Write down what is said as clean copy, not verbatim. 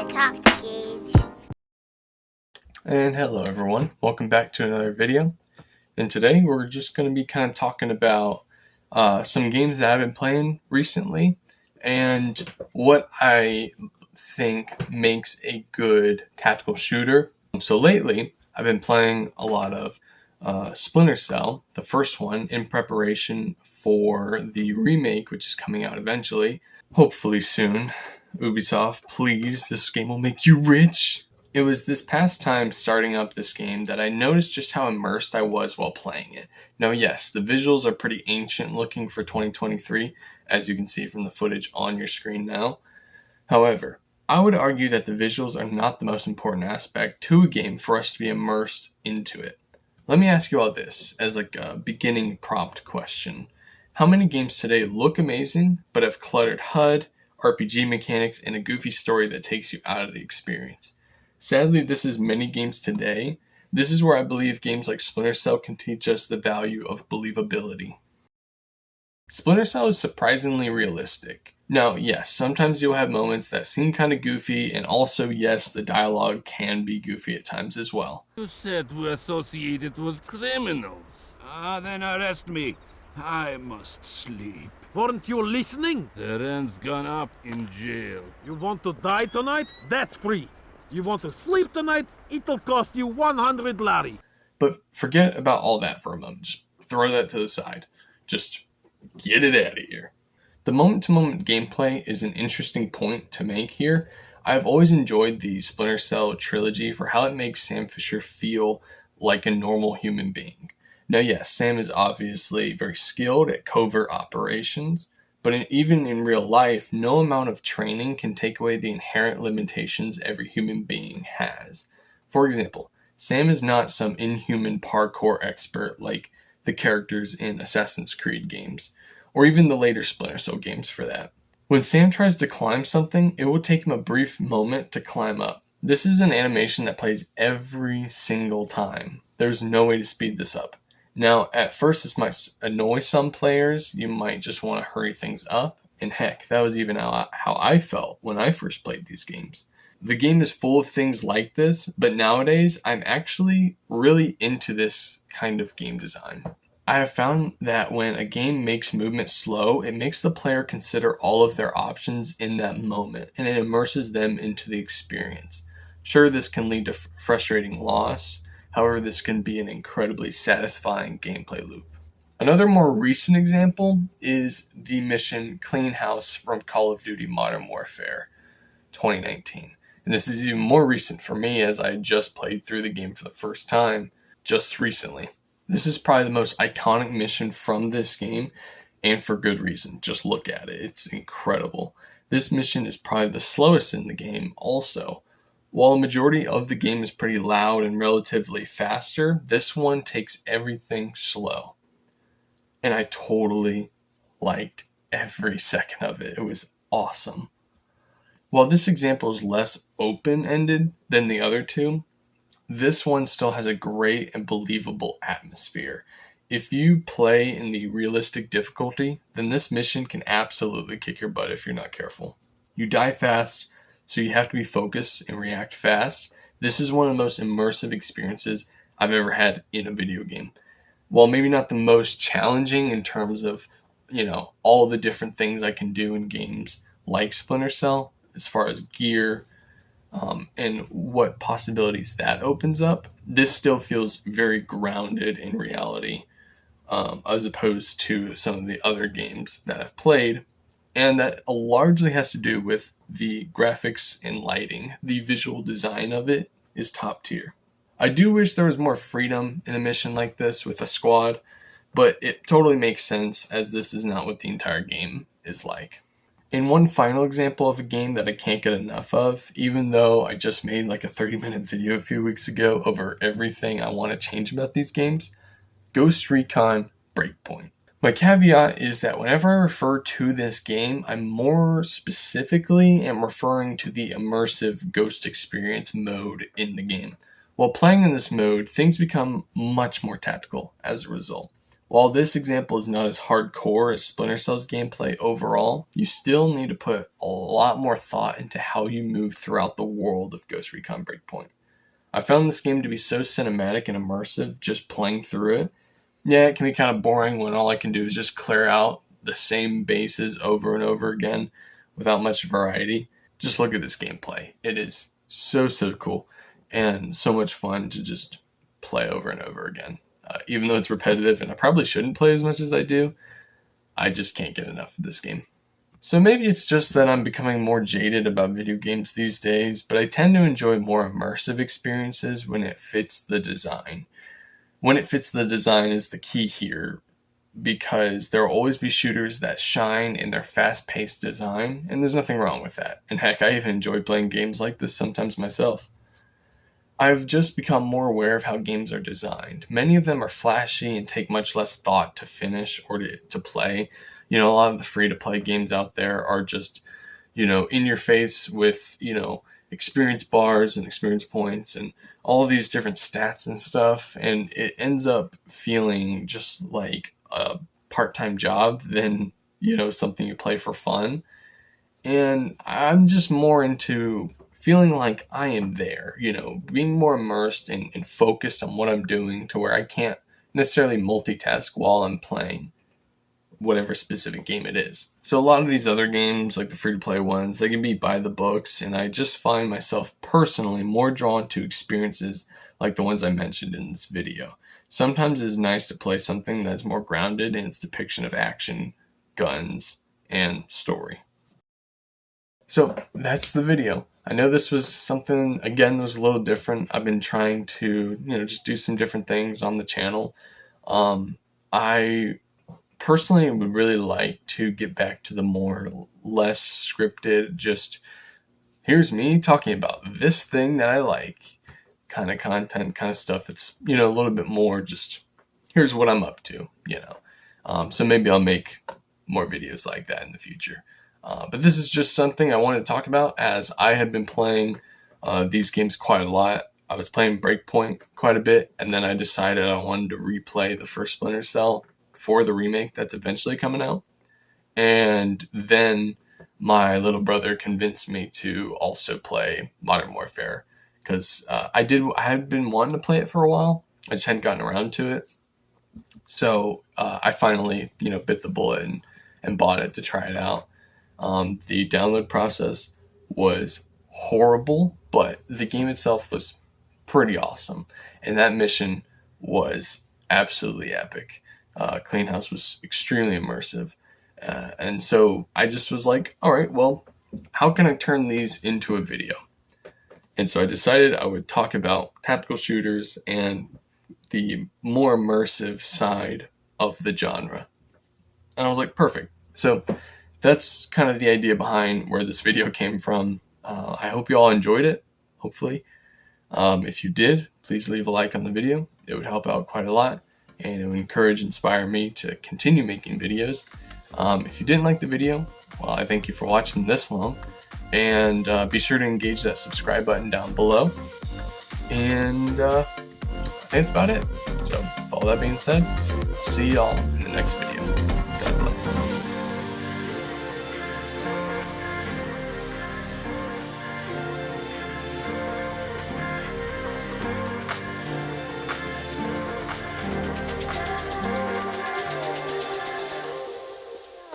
to talk to Gage. And hello everyone, welcome back to another video. And today we're just going to be kind of talking about some games that I've been playing recently and what I think makes a good tactical shooter. So lately I've been playing a lot of Splinter Cell, the first one, in preparation for the remake, which is coming out eventually, hopefully soon. Ubisoft, please, this game will make you rich. It was this past time starting up this game that I noticed just how immersed I was while playing it. Now, yes, the visuals are pretty ancient looking for 2023, as you can see from the footage on your screen now. However, I would argue that the visuals are not the most important aspect to a game for us to be immersed into it. Let me ask you all this as like a beginning prompt question. How many games today look amazing but have cluttered HUD, RPG mechanics, and a goofy story that takes you out of the experience? Sadly, this is many games today. This is where I believe games like Splinter Cell can teach us the value of believability. Splinter Cell is surprisingly realistic. Now, yes, sometimes you'll have moments that seem kind of goofy, and also, yes, the dialogue can be goofy at times as well. You said we're associated with criminals. Then arrest me. I must sleep. Weren't you listening? The rent's gone up in jail. You want to die tonight? That's free. You want to sleep tonight? It'll cost you 100 lari. But forget about all that for a moment. Just throw that to the side. Just get it out of here. The moment-to-moment gameplay is an interesting point to make here. I've always enjoyed the Splinter Cell trilogy for how it makes Sam Fisher feel like a normal human being. Now, yes, Sam is obviously very skilled at covert operations, but even in real life, no amount of training can take away the inherent limitations every human being has. For example, Sam is not some inhuman parkour expert like the characters in Assassin's Creed games, or even the later Splinter Cell games for that. When Sam tries to climb something, it will take him a brief moment to climb up. This is an animation that plays every single time. There's no way to speed this up. Now, at first this might annoy some players. You might just want to hurry things up. And heck, that was even how I felt when I first played these games. The game is full of things like this, but nowadays I'm actually really into this kind of game design. I have found that when a game makes movement slow, it makes the player consider all of their options in that moment, and it immerses them into the experience. Sure, this can lead to frustrating loss. However, this can be an incredibly satisfying gameplay loop. Another more recent example is the mission Clean House from Call of Duty Modern Warfare 2019. And this is even more recent for me as I just played through the game for the first time just recently. This is probably the most iconic mission from this game, and for good reason. Just look at it. It's incredible. This mission is probably the slowest in the game also. While a majority of the game is pretty loud and relatively faster, this one takes everything slow. And I totally liked every second of it. It was awesome. While this example is less open-ended than the other two, this one still has a great and believable atmosphere. If you play in the realistic difficulty, then this mission can absolutely kick your butt if you're not careful. You die fast, so you have to be focused and react fast. This is one of the most immersive experiences I've ever had in a video game. While maybe not the most challenging in terms of, all the different things I can do in games like Splinter Cell, as far as gear, and what possibilities that opens up, this still feels very grounded in reality, as opposed to some of the other games that I've played. And that largely has to do with the graphics and lighting. The visual design of it is top tier. I do wish there was more freedom in a mission like this with a squad, but it totally makes sense as this is not what the entire game is like. And one final example of a game that I can't get enough of, even though I just made like a 30-minute video a few weeks ago over everything I want to change about these games, Ghost Recon Breakpoint. My caveat is that whenever I refer to this game, I more specifically am referring to the immersive ghost experience mode in the game. While playing in this mode, things become much more tactical as a result. While this example is not as hardcore as Splinter Cell's gameplay overall, you still need to put a lot more thought into how you move throughout the world of Ghost Recon Breakpoint. I found this game to be so cinematic and immersive just playing through it. Yeah, it can be kind of boring when all I can do is just clear out the same bases over and over again without much variety. Just look at this gameplay. It is so cool and so much fun to just play over and over again. Even though it's repetitive and I probably shouldn't play as much as I do, I just can't get enough of this game. So maybe it's just that I'm becoming more jaded about video games these days, but I tend to enjoy more immersive experiences when it fits the design. When it fits the design is the key here, because there will always be shooters that shine in their fast-paced design, and there's nothing wrong with that. And heck, I even enjoy playing games like this sometimes myself. I've just become more aware of how games are designed. Many of them are flashy and take much less thought to finish or to play. A lot of the free-to-play games out there are just, in your face with, experience bars and experience points and all these different stats and stuff. And it ends up feeling just like a part-time job than, something you play for fun. And I'm just more into feeling like I am there, being more immersed and focused on what I'm doing to where I can't necessarily multitask while I'm playing whatever specific game it is. So a lot of these other games, like the free-to-play ones, they can be by the books, and I just find myself personally more drawn to experiences like the ones I mentioned in this video. Sometimes it's nice to play something that's more grounded in its depiction of action, guns, and story. So that's the video. I know this was something, again, that was a little different. I've been trying to, just do some different things on the channel. I personally would really like to get back to the less scripted, just here's me talking about this thing that I like kind of content, kind of stuff that's, a little bit more just here's what I'm up to, So maybe I'll make more videos like that in the future. But this is just something I wanted to talk about, as I had been playing these games quite a lot. I was playing Breakpoint quite a bit, and then I decided I wanted to replay the first Splinter Cell for the remake that's eventually coming out. And then my little brother convinced me to also play Modern Warfare, because I had been wanting to play it for a while. I just hadn't gotten around to it. So I finally, bit the bullet and bought it to try it out. The download process was horrible, but the game itself was pretty awesome. And that mission was absolutely epic. Clean House was extremely immersive. And so I just was like, all right, well, how can I turn these into a video? And so I decided I would talk about tactical shooters and the more immersive side of the genre. And I was like, perfect. So that's kind of the idea behind where this video came from. I hope you all enjoyed it, hopefully. If you did, please leave a like on the video. It would help out quite a lot, and it would inspire me to continue making videos. If you didn't like the video, well, I thank you for watching this long, and be sure to engage that subscribe button down below. And I think that's about it. So with all that being said, see y'all in the next video.